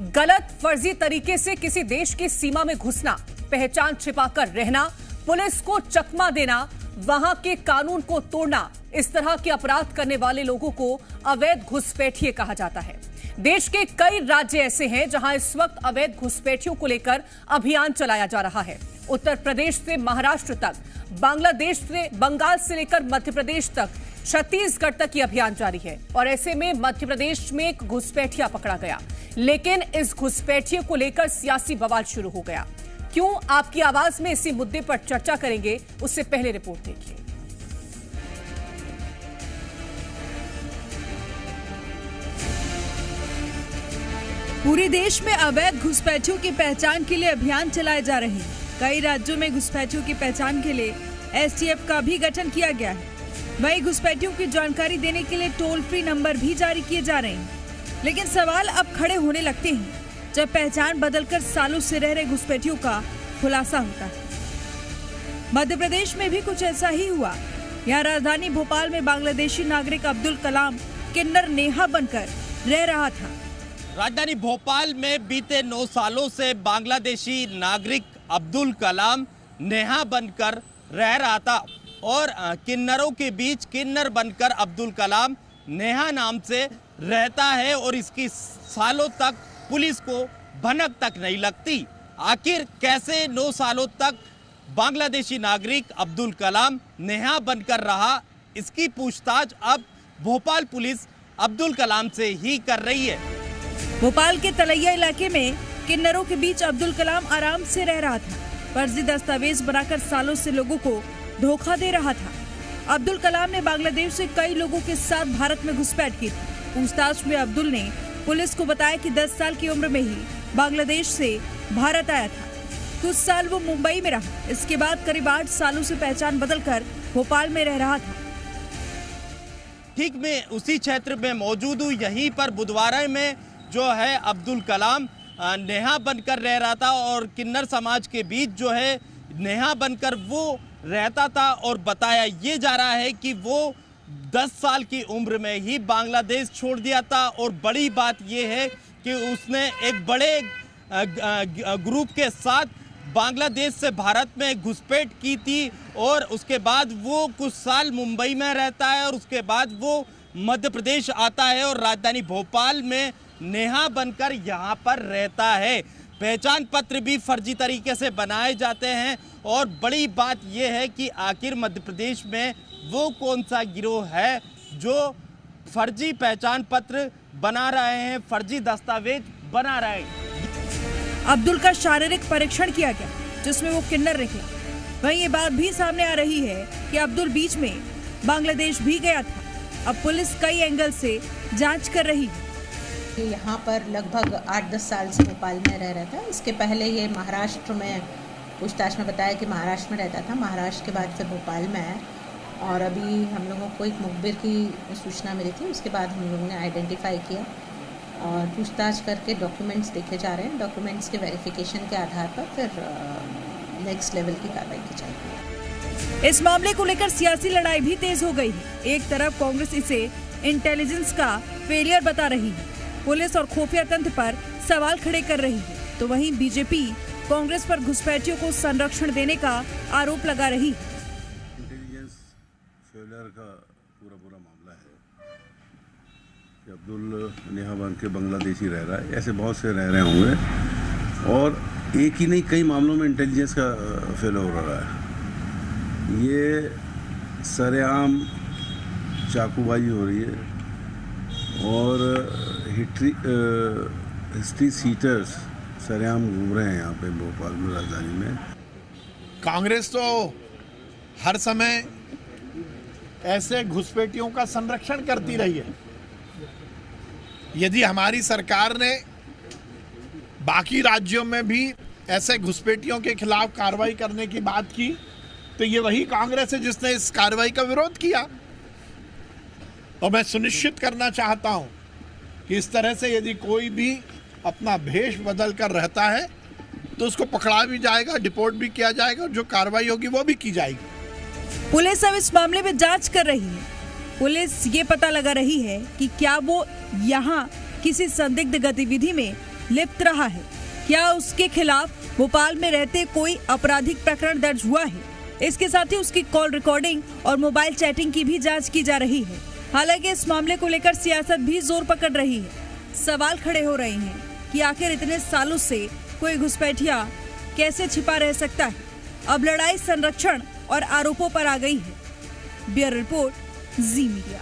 गलत फर्जी तरीके से किसी देश की सीमा में घुसना, पहचान छिपाकर रहना, पुलिस को चकमा देना, वहां के कानून को तोड़ना, इस तरह के अपराध करने वाले लोगों को अवैध घुसपैठिए कहा जाता है। देश के कई राज्य ऐसे हैं जहां इस वक्त अवैध घुसपैठियों को लेकर अभियान चलाया जा रहा है। उत्तर प्रदेश से महाराष्ट्र तक, बांग्लादेश से, बंगाल से लेकर मध्य प्रदेश तक, छत्तीसगढ़ तक ये अभियान जारी है। और ऐसे में मध्य प्रदेश में एक घुसपैठिया पकड़ा गया, लेकिन इस घुसपैठिए को लेकर सियासी बवाल शुरू हो गया। क्यों, आपकी आवाज में इसी मुद्दे पर चर्चा करेंगे। उससे पहले रिपोर्ट देखिए। पूरे देश में अवैध घुसपैठियों की पहचान के लिए अभियान चलाए जा रहे हैं। कई राज्यों में घुसपैठियों की पहचान के लिए एसटीएफ का भी गठन किया गया है। वहीं घुसपैठियों की जानकारी देने के लिए टोल फ्री नंबर भी जारी किए जा रहे हैं। लेकिन सवाल अब खड़े होने लगते हैं जब पहचान बदलकर सालों से रह रहे घुसपैठियों का खुलासा होता है। मध्य प्रदेश में भी कुछ ऐसा ही हुआ। यहाँ राजधानी भोपाल में बांग्लादेशी नागरिक अब्दुल कलाम किन्नर नेहा बनकर रह रहा था। राजधानी भोपाल में बीते 9 सालों से बांग्लादेशी नागरिक अब्दुल कलाम नेहा बनकर रह रहा था और किन्नरों के बीच किन्नर बनकर अब्दुल कलाम नेहा नाम से रहता है और इसकी सालों तक पुलिस को भनक तक नहीं लगती। आखिर कैसे 9 सालों तक बांग्लादेशी नागरिक अब्दुल कलाम नेहा बनकर रहा, इसकी पूछताछ अब भोपाल पुलिस अब्दुल कलाम से ही कर रही है। भोपाल के तलैया इलाके में किन्नरों के बीच अब्दुल कलाम आराम से रह रहा था। फर्जी दस्तावेज बनाकर सालों से लोगों को धोखा दे रहा था। अब्दुल कलाम ने बांग्लादेश से कई लोगों के साथ भारत में घुसपैठ की थी। पूछताछ में अब्दुल ने पुलिस को बताया कि 10 साल की उम्र में ही बांग्लादेश से भारत आया था। कुछ साल वो मुंबई में रहा। इसके बाद करीब 8 सालों से पहचान बदलकर भोपाल में रह रहा था। ठीक मैं उसी क्षेत्र में मौजूद हूँ। यहीं पर बुधवार में जो है अब्दुल कलाम नेहा बनकर रह रहा था और किन्नर समाज के बीच जो है नेहा बनकर वो रहता था। और बताया ये जा रहा है कि वो 10 साल की उम्र में ही बांग्लादेश छोड़ दिया था। और बड़ी बात ये है कि उसने एक बड़े ग्रुप के साथ बांग्लादेश से भारत में घुसपैठ की थी और उसके बाद वो कुछ साल मुंबई में रहता है और उसके बाद वो मध्य प्रदेश आता है और राजधानी भोपाल में नेहा बनकर यहाँ पर रहता है। पहचान पत्र भी फर्जी तरीके से बनाए जाते हैं। और बड़ी बात यह है कि आखिर मध्य प्रदेश में वो कौन सा गिरोह है जो फर्जी पहचान पत्र बना रहे हैं, फर्जी दस्तावेज बना रहे हैं। अब्दुल का शारीरिक परीक्षण किया गया जिसमें वो किन्नर निकला। वहीं ये बात भी सामने आ रही है कि अब्दुल बीच में बांग्लादेश भी गया था। अब पुलिस कई एंगल से जांच कर रही है। यहाँ पर लगभग 8-10 साल से भोपाल में रह रहा था। इसके पहले ये महाराष्ट्र में पूछताछ में बताया कि महाराष्ट्र में रहता था। महाराष्ट्र के बाद फिर भोपाल में आया और अभी हम लोगों को एक मुखबिर की सूचना मिली थी। उसके बाद हम लोगों ने आइडेंटिफाई किया और पूछताछ करके डॉक्यूमेंट्स देखे जा रहे हैं। डॉक्यूमेंट्स के वेरिफिकेशन के आधार पर फिर नेक्स्ट लेवल की कार्रवाई की जाएगी। इस मामले को लेकर सियासी लड़ाई भी तेज हो गई है। एक तरफ कांग्रेस इसे इंटेलिजेंस का फेलियर बता रही है, पुलिस और खुफिया तंत्र पर सवाल खड़े कर रही है, तो वहीं बीजेपी कांग्रेस पर घुसपैठियों को संरक्षण देने का आरोप लगा रही है। इंटेलिजेंस फेलियर का पूरा मामला है कि अब्दुल नेहा बन के बांग्लादेशी रह रहा है। ऐसे बहुत से रह रहे होंगे और एक ही नहीं कई मामलों में इंटेलिजेंस का फेलियर हो रहा है। ये सरेआम चाकूबाजी हो रही है और हिस्ट्री सीटर्स सरेआम घूम रहे हैं यहाँ पे भोपाल में, राजधानी में। कांग्रेस तो हर समय ऐसे घुसपैठियों का संरक्षण करती रही है। यदि हमारी सरकार ने बाकी राज्यों में भी ऐसे घुसपैठियों के खिलाफ कार्रवाई करने की बात की तो ये वही कांग्रेस है जिसने इस कार्रवाई का विरोध किया। और मैं सुनिश्चित करना चाहता हूं कि इस तरह से यदि कोई भी अपना भेष बदल कर रहता है तो उसको पकड़ा भी जाएगा, डिपोर्ट भी किया जाएगा और जो कार्रवाई होगी वो भी की जाएगी। पुलिस अब इस मामले में जांच कर रही है। पुलिस ये पता लगा रही है कि क्या वो यहाँ किसी संदिग्ध गतिविधि में लिप्त रहा है। क्या उसके खिलाफ भोपाल में रहते कोई आपराधिक प्रकरण दर्ज हुआ है? इसके साथ ही उसकी कॉल रिकॉर्डिंग और मोबाइल चैटिंग की भी जांच की जा रही है। हालांकि इस मामले को लेकर सियासत भी जोर पकड़ रही है। सवाल खड़े हो रहे हैं कि आखिर इतने सालों से कोई घुसपैठिया कैसे छिपा रह सकता है। अब लड़ाई संरक्षण और आरोपों पर आ गई है। ब्यूरो रिपोर्ट, जी मीडिया।